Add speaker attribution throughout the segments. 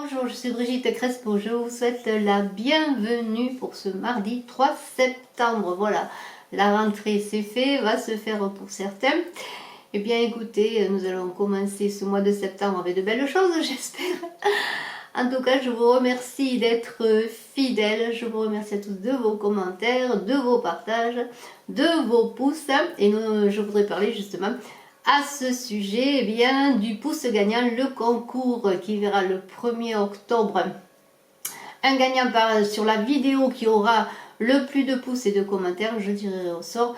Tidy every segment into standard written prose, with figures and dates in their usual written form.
Speaker 1: Bonjour, je suis Brigitte Crespo, je vous souhaite la bienvenue pour ce mardi 3 septembre. Voilà, la rentrée c'est fait, va se faire pour certains. Eh bien écoutez, nous allons commencer ce mois de septembre avec de belles choses, j'espère. En tout cas, je vous remercie d'être fidèles, je vous remercie à tous de vos commentaires, de vos partages, de vos pouces. Et je voudrais parler justement à ce sujet du pouce gagnant, le concours qui verra le 1er octobre un gagnant sur la vidéo qui aura le plus de pouces et de commentaires. Je dirai au sort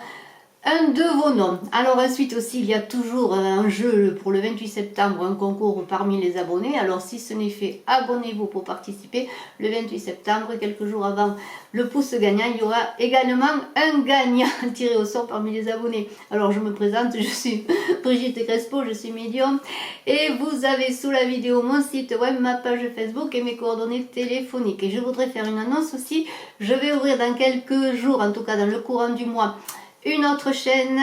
Speaker 1: un de vos noms. Alors ensuite aussi, il y a toujours un jeu pour le 28 septembre, un concours parmi les abonnés. Alors si ce n'est fait, abonnez-vous pour participer. Le 28 septembre, quelques jours avant le pouce gagnant, il y aura également un gagnant tiré au sort parmi les abonnés. Alors je me présente, je suis Brigitte Crespo, je suis médium. Et vous avez sous la vidéo mon site web, ma page Facebook et mes coordonnées téléphoniques. Et je voudrais faire une annonce aussi. Je vais ouvrir dans quelques jours, en tout cas dans le courant du mois, une autre chaîne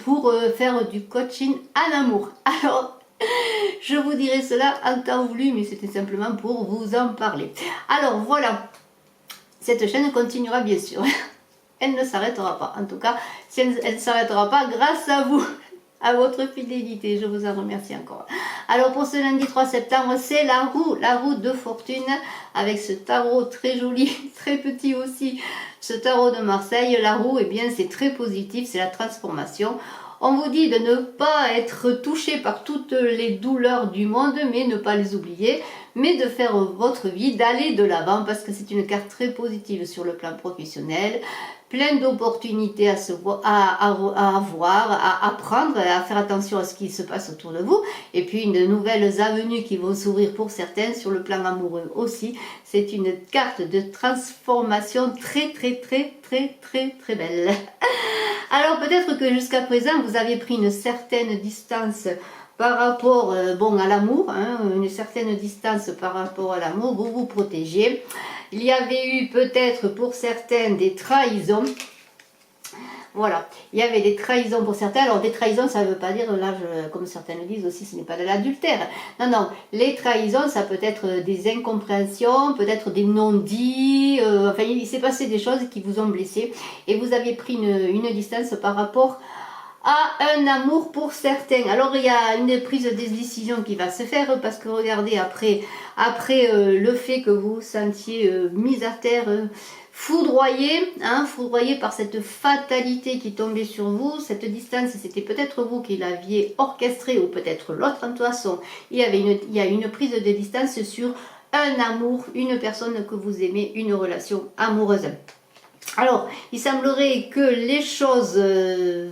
Speaker 1: pour faire du coaching à l'amour. Alors, je vous dirai cela en temps voulu, mais c'était simplement pour vous en parler. Alors voilà, cette chaîne continuera bien sûr. Elle ne s'arrêtera pas. En tout cas, si elle ne s'arrêtera pas grâce à vous, à votre fidélité. Je vous en remercie encore. Alors pour ce lundi 3 septembre, c'est la roue de fortune avec ce tarot très joli, très petit aussi, ce tarot de Marseille. La roue, eh bien c'est très positif, c'est la transformation. On vous dit de ne pas être touché par toutes les douleurs du monde, mais ne pas les oublier, mais de faire votre vie, d'aller de l'avant, parce que c'est une carte très positive sur le plan professionnel, plein d'opportunités à avoir, à apprendre, à faire attention à ce qui se passe autour de vous, et puis de nouvelles avenues qui vont s'ouvrir pour certains sur le plan amoureux aussi. C'est une carte de transformation très belle. Alors peut-être que jusqu'à présent vous avez pris une certaine distance par rapport à l'amour, une certaine distance par rapport à l'amour, vous vous protégez. Il y avait eu peut-être pour certains des trahisons. Voilà, il y avait des trahisons pour certains. Alors des trahisons, ça ne veut pas dire, là, comme certains le disent aussi, ce n'est pas de l'adultère. Non, non, les trahisons, ça peut être des incompréhensions, peut-être des non-dits. Enfin, il s'est passé des choses qui vous ont blessé. Et vous avez pris une distance par rapport à un amour pour certains. Alors il y a une prise de décision qui va se faire, parce que regardez, après le fait que vous vous sentiez mis à terre, foudroyé par cette fatalité qui tombait sur vous, cette distance, c'était peut-être vous qui l'aviez orchestrée, ou peut-être l'autre. En toute façon, il y a une prise de distance sur un amour, une personne que vous aimez, une relation amoureuse. Alors, il semblerait que les choses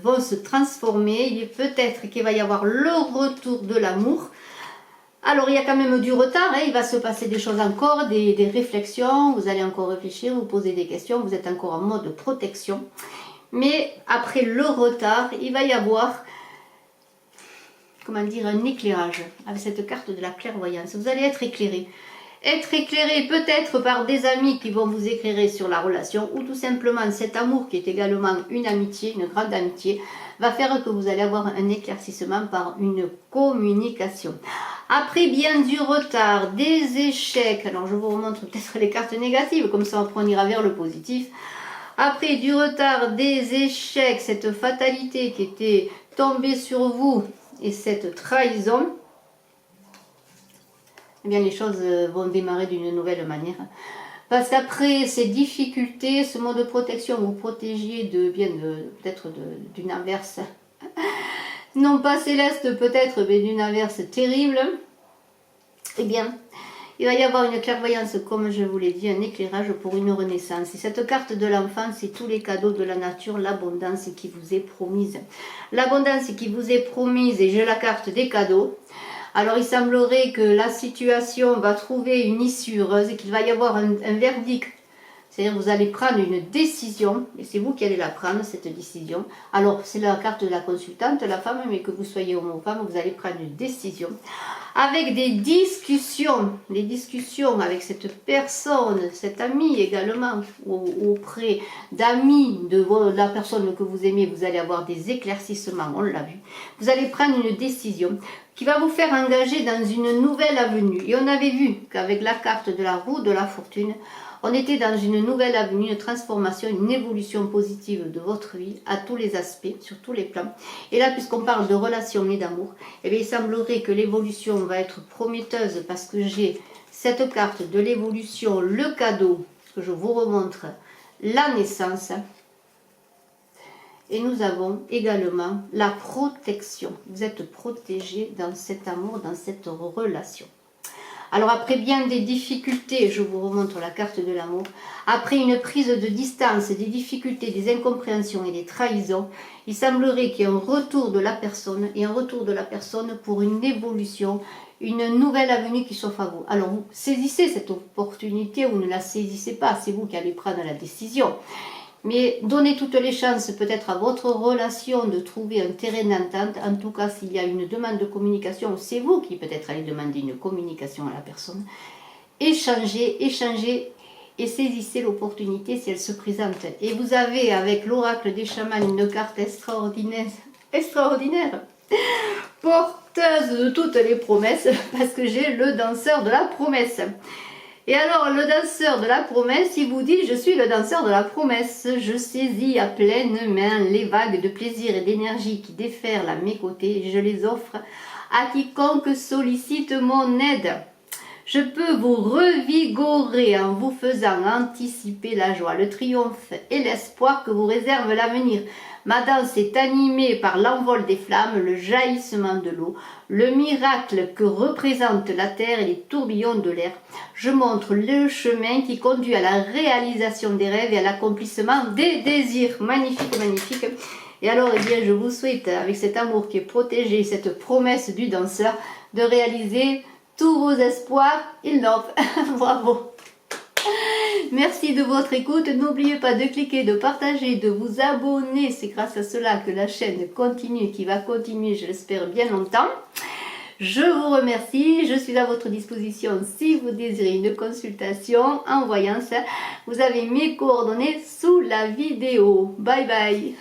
Speaker 1: vont se transformer. Il est peut-être qu'il va y avoir le retour de l'amour. Alors, il y a quand même du retard. Il va se passer des choses encore, des réflexions. Vous allez encore réfléchir, vous poser des questions. Vous êtes encore en mode protection. Mais après le retard, il va y avoir, comment dire, un éclairage. Avec cette carte de la clairvoyance, vous allez être éclairé. Être éclairé peut-être par des amis qui vont vous éclairer sur la relation, ou tout simplement cet amour qui est également une amitié, une grande amitié, va faire que vous allez avoir un éclaircissement par une communication. Après bien du retard, des échecs, alors je vous remontre peut-être les cartes négatives, comme ça on ira vers le positif. Après du retard, des échecs, cette fatalité qui était tombée sur vous et cette trahison, eh bien les choses vont démarrer d'une nouvelle manière. Parce qu'après ces difficultés, ce mode de protection, vous protégiez peut-être d'une averse, non pas céleste peut-être, mais d'une averse terrible. Eh bien, il va y avoir une clairvoyance, comme je vous l'ai dit, un éclairage pour une renaissance. Et cette carte de l'enfant, c'est tous les cadeaux de la nature, l'abondance qui vous est promise. L'abondance qui vous est promise, et j'ai la carte des cadeaux. Alors il semblerait que la situation va trouver une issue heureuse et qu'il va y avoir un verdict C'est-à-dire vous allez prendre une décision, et c'est vous qui allez la prendre, cette décision. Alors, c'est la carte de la consultante, la femme, mais que vous soyez homme ou femme, vous allez prendre une décision. Avec des discussions avec cette personne, cet ami également, auprès d'amis de la personne que vous aimez, vous allez avoir des éclaircissements, on l'a vu. Vous allez prendre une décision qui va vous faire engager dans une nouvelle avenue. Et on avait vu qu'avec la carte de la roue de la fortune, on était dans une nouvelle avenue, une transformation, une évolution positive de votre vie à tous les aspects, sur tous les plans. Et là, puisqu'on parle de relations et d'amour, eh bien, il semblerait que l'évolution va être prometteuse parce que j'ai cette carte de l'évolution, le cadeau, que je vous remontre, la naissance. Et nous avons également la protection. Vous êtes protégé dans cet amour, dans cette relation. Alors après bien des difficultés, je vous remontre la carte de l'amour, après une prise de distance, des difficultés, des incompréhensions et des trahisons, il semblerait qu'il y ait un retour de la personne, et un retour de la personne pour une évolution, une nouvelle avenue qui s'offre à vous. Alors vous saisissez cette opportunité ou ne la saisissez pas, c'est vous qui allez prendre la décision. Mais donnez toutes les chances peut-être à votre relation de trouver un terrain d'entente. En tout cas, s'il y a une demande de communication, c'est vous qui peut-être allez demander une communication à la personne. Échangez et saisissez l'opportunité si elle se présente. Et vous avez avec l'oracle des chamans une carte extraordinaire, porteuse de toutes les promesses, parce que j'ai le danseur de la promesse. Et alors, le danseur de la promesse, il vous dit, je suis le danseur de la promesse. Je saisis à pleine main les vagues de plaisir et d'énergie qui déferlent à mes côtés et je les offre à quiconque sollicite mon aide. Je peux vous revigorer en vous faisant anticiper la joie, le triomphe et l'espoir que vous réserve l'avenir. Ma danse est animée par l'envol des flammes, le jaillissement de l'eau, le miracle que représente la terre et les tourbillons de l'air. Je montre le chemin qui conduit à la réalisation des rêves et à l'accomplissement des désirs. Magnifique, magnifique. Et alors, eh bien, je vous souhaite, avec cet amour qui est protégé, cette promesse du danseur, de réaliser tous vos espoirs. Il l'offre. Bravo. Merci de votre écoute. N'oubliez pas de cliquer, de partager, de vous abonner. C'est grâce à cela que la chaîne continue, qui va continuer, je l'espère, bien longtemps. Je vous remercie. Je suis à votre disposition si vous désirez une consultation en voyance. Vous avez mes coordonnées sous la vidéo. Bye bye.